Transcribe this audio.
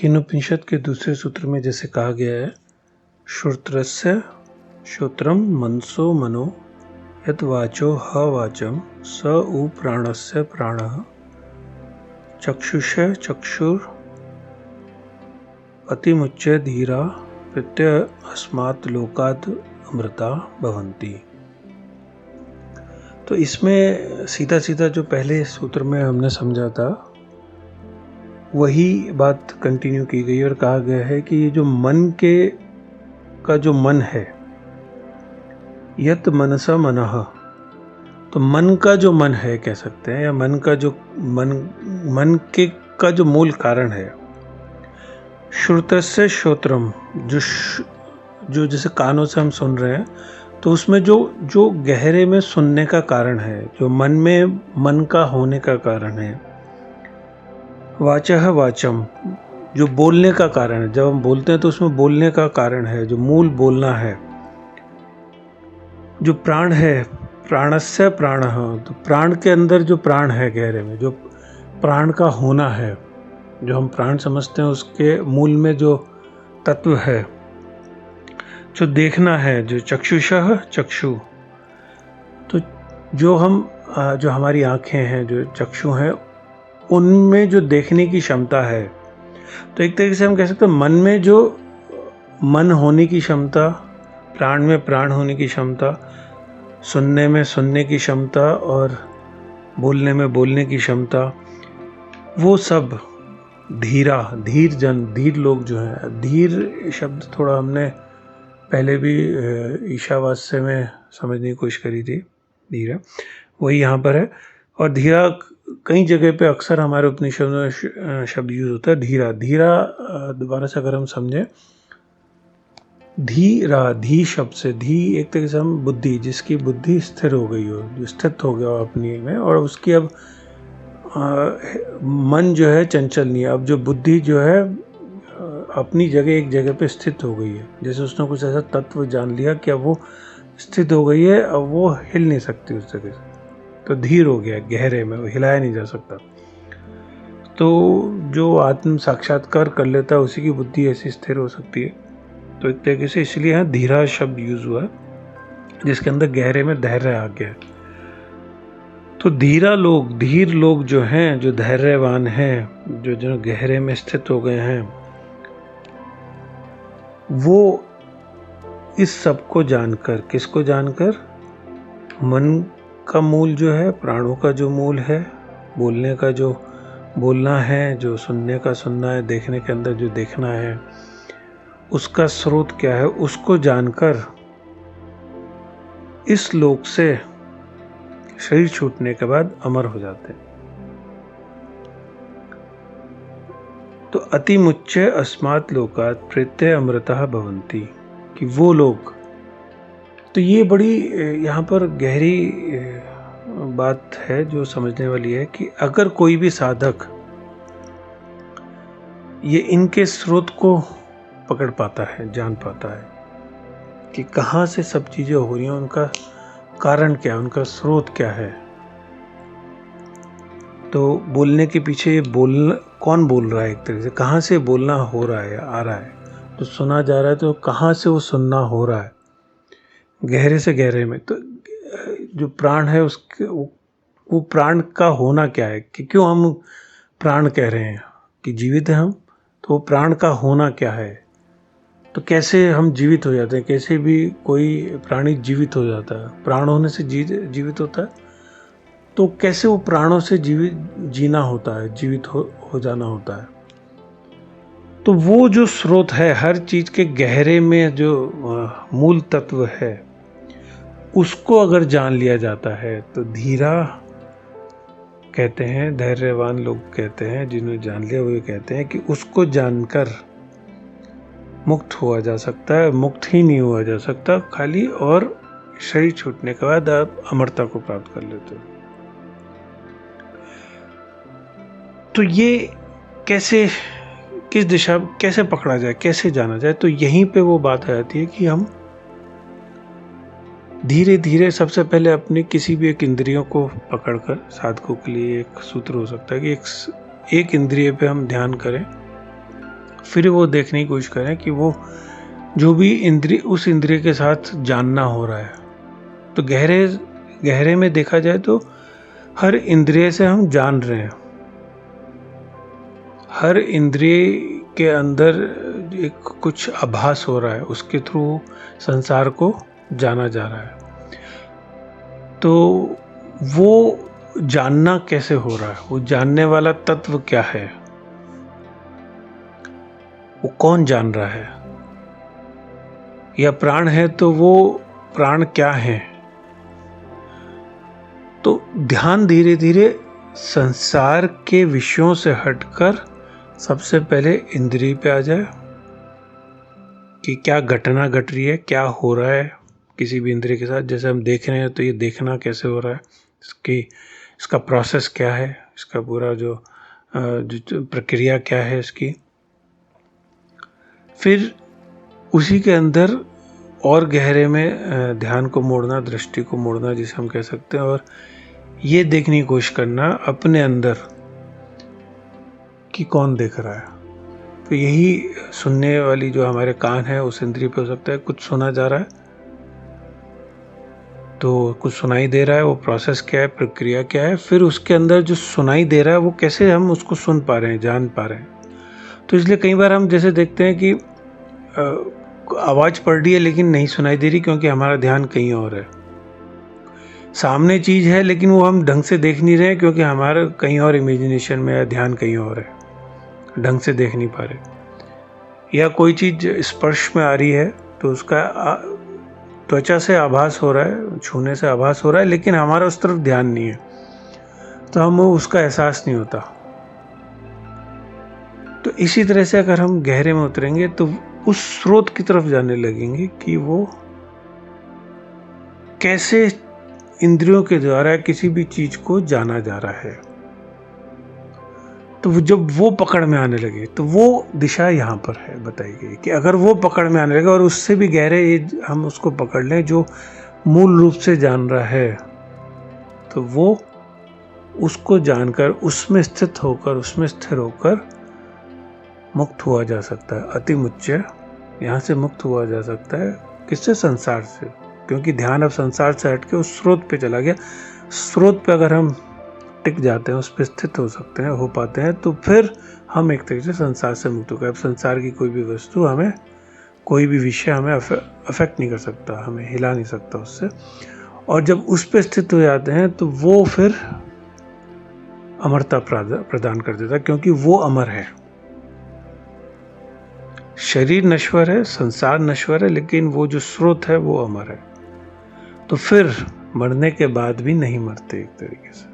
केनोपनिषद के दूसरे सूत्र में जैसे कहा गया है, श्रोत्रस्य श्रोत्रम मनसो मनो यत वाचो ह वाचम स उ प्राणस्य प्राणः चक्षुष चक्षुर अतिमुच्य धीरा प्रत्यय अस्मात् लोकात् अमृता भवन्ति। तो इसमें सीधा सीधा जो पहले सूत्र में हमने समझा था वही बात कंटिन्यू की गई और कहा गया है कि ये जो मन का जो मन है, यत मनसा मनः, तो मन का जो मन है कह सकते हैं, या मन का जो मन का जो मूल कारण है, श्रुतस्य श्रोत्रम, जो जैसे कानों से हम सुन रहे हैं, तो उसमें जो गहरे में सुनने का कारण है, जो मन में मन का होने का कारण है, वाचः वाचम, जो बोलने का कारण है, जब हम बोलते हैं तो उसमें बोलने का कारण है, जो मूल बोलना है, जो प्राण है, प्राणस्य प्राणः, तो प्राण के अंदर जो प्राण है गहरे में, जो प्राण का होना है, जो हम प्राण समझते हैं, उसके मूल में जो तत्व है, जो देखना है, जो चक्षुषः चक्षु, तो जो हमारी आंखें हैं, जो चक्षु हैं, उनमें जो देखने की क्षमता है, तो एक तरीके से हम कह सकते हैं मन में जो मन होने की क्षमता, प्राण में प्राण होने की क्षमता, सुनने में सुनने की क्षमता और बोलने में बोलने की क्षमता, वो सब धीर लोग जो हैं, धीर शब्द थोड़ा हमने पहले भी ईशावास्य में समझने की कोशिश करी थी, धीरा वही यहाँ पर है। और धीरा कई जगह पे अक्सर हमारे उपनिषद में शब्द यूज होता है, धीरा दोबारा से अगर हम समझें, धी शब्द से, धी एक तरीके से हम बुद्धि, जिसकी बुद्धि स्थिर हो गई हो, जो स्थित हो गया हो अपनी में, और उसकी अब मन जो है चंचल नहीं है, अब जो बुद्धि जो है अपनी जगह एक जगह पे स्थित हो गई है, जैसे उसने कुछ ऐसा तत्व जान लिया कि अब वो स्थित हो गई है, अब वो हिल नहीं सकती उस जगह से, तो धीर हो गया, गहरे में वो हिलाया नहीं जा सकता। तो जो आत्म साक्षात्कार कर लेता है उसी की बुद्धि ऐसी स्थिर हो सकती है। तो एक तरीके से इसलिए यहाँ धीरा शब्द यूज हुआ है, जिसके अंदर गहरे में धैर्य आ गया है। तो धीर लोग जो हैं, जो धैर्यवान हैं, जो गहरे में स्थित हो गए हैं, वो इस सब को जानकर, किसको जानकर, मन का मूल जो है, प्राणों का जो मूल है, बोलने का जो बोलना है, जो सुनने का सुनना है, देखने के अंदर जो देखना है, उसका स्रोत क्या है, उसको जानकर इस लोक से शरीर छूटने के बाद अमर हो जाते हैं। तो अतिमुच्य अस्मात् लोकात् प्रेत्य अमृतः भवन्ति, कि वो लोग, तो ये बड़ी यहाँ पर गहरी बात है जो समझने वाली है कि अगर कोई भी साधक ये इनके स्रोत को पकड़ पाता है, जान पाता है कि कहाँ से सब चीज़ें हो रही हैं, उनका कारण क्या है, उनका स्रोत क्या है, तो बोलने के पीछे कौन बोल रहा है, एक तरीके से कहाँ से बोलना हो रहा है, आ रहा है, तो सुना जा रहा है, तो कहाँ से वो सुनना हो रहा है, गहरे से गहरे में। तो जो प्राण है उसके वो प्राण का होना क्या है, कि क्यों हम प्राण कह रहे हैं कि जीवित है हम, तो वो प्राण का होना क्या है, तो कैसे हम जीवित हो जाते हैं, कैसे भी कोई प्राणी जीवित हो जाता है, प्राण होने से जीवित होता है, तो कैसे वो प्राणों से जीना होता है, जीवित हो जाना होता है। तो वो जो स्रोत है, हर चीज के गहरे में जो मूल तत्व है, उसको अगर जान लिया जाता है, तो धीरा कहते हैं, धैर्यवान लोग कहते हैं, जिन्होंने जान लिया वो ये कहते हैं कि उसको जानकर मुक्त हुआ जा सकता है। मुक्त ही नहीं हुआ जा सकता खाली, और शरीर छूटने के बाद आप अमरता को प्राप्त कर लेते हो। तो ये कैसे, किस दिशा, कैसे पकड़ा जाए, कैसे जाना जाए, तो यहीं पे वो बात आ जाती है कि हम धीरे धीरे सबसे पहले अपने किसी भी एक इंद्रियों को पकड़कर, साधकों के लिए एक सूत्र हो सकता है कि एक इंद्रिय पे हम ध्यान करें, फिर वो देखने की कोशिश करें कि वो जो भी इंद्रिय उस इंद्रिय के साथ जानना हो रहा है, तो गहरे गहरे में देखा जाए तो हर इंद्रिय से हम जान रहे हैं। हर इंद्रिय के अंदर एक कुछ आभास हो रहा है, उसके थ्रू संसार को जाना जा रहा है। तो वो जानना कैसे हो रहा है, वो जानने वाला तत्व क्या है, वो कौन जान रहा है, या प्राण है तो वो प्राण क्या है। तो ध्यान धीरे धीरे संसार के विषयों से हटकर सबसे पहले इंद्रिय पे आ जाए कि क्या घटना घट रही है, क्या हो रहा है किसी भी इंद्रिय के साथ। जैसे हम देख रहे हैं तो ये देखना कैसे हो रहा है, इसका प्रोसेस क्या है, इसका पूरा जो प्रक्रिया क्या है इसकी। फिर उसी के अंदर और गहरे में ध्यान को मोड़ना, दृष्टि को मोड़ना जिसे हम कह सकते हैं, और ये देखने की कोशिश करना अपने अंदर कि कौन देख रहा है। तो यही सुनने वाली जो हमारे कान है उस इंद्रिय पे हो सकता है। कुछ सुना जा रहा है तो कुछ सुनाई दे रहा है, वो प्रोसेस क्या है, प्रक्रिया क्या है। फिर उसके अंदर जो सुनाई दे रहा है वो कैसे हम उसको सुन पा रहे हैं, जान पा रहे हैं। तो इसलिए कई बार हम जैसे देखते हैं कि आवाज़ पड़ रही है लेकिन नहीं सुनाई दे रही, क्योंकि हमारा ध्यान कहीं और है। सामने चीज़ है लेकिन वो हम ढंग से देख नहीं रहे, क्योंकि हमारा कहीं और इमेजिनेशन में है, ध्यान कहीं और है, ढंग से देख नहीं पा रहे। या कोई चीज़ स्पर्श में आ रही है तो उसका त्वचा से आभास हो रहा है, छूने से आभास हो रहा है, लेकिन हमारा उस तरफ ध्यान नहीं है, तो हमें उसका एहसास नहीं होता। तो इसी तरह से अगर हम गहरे में उतरेंगे तो उस स्रोत की तरफ जाने लगेंगे कि वो कैसे इंद्रियों के द्वारा किसी भी चीज को जाना जा रहा है। तो जब वो पकड़ में आने लगे तो वो दिशा यहाँ पर है बताई गई कि अगर वो पकड़ में आने लगे और उससे भी गहरे हम उसको पकड़ लें जो मूल रूप से जान रहा है, तो वो उसको जानकर उसमें स्थित होकर, उसमें स्थिर होकर मुक्त हुआ जा सकता है। अति मुच्य यहाँ से मुक्त हुआ जा सकता है। किससे? संसार से, क्योंकि ध्यान अब संसार से हटके उस स्रोत पे चला गया। स्रोत पे अगर हम टिक जाते हैं, उस पर स्थित हो सकते हैं, हो पाते हैं, तो फिर हम एक तरीके से संसार से मुक्त हो गए। अब संसार की कोई भी वस्तु हमें, कोई भी विषय हमें अफेक्ट नहीं कर सकता, हमें हिला नहीं सकता उससे। और जब उस पर स्थित हो जाते हैं तो वो फिर अमरता प्रदान कर देता है, क्योंकि वो अमर है। शरीर नश्वर है, संसार नश्वर है, लेकिन वो जो स्रोत है वो अमर है। तो फिर मरने के बाद भी नहीं मरते एक तरीके से।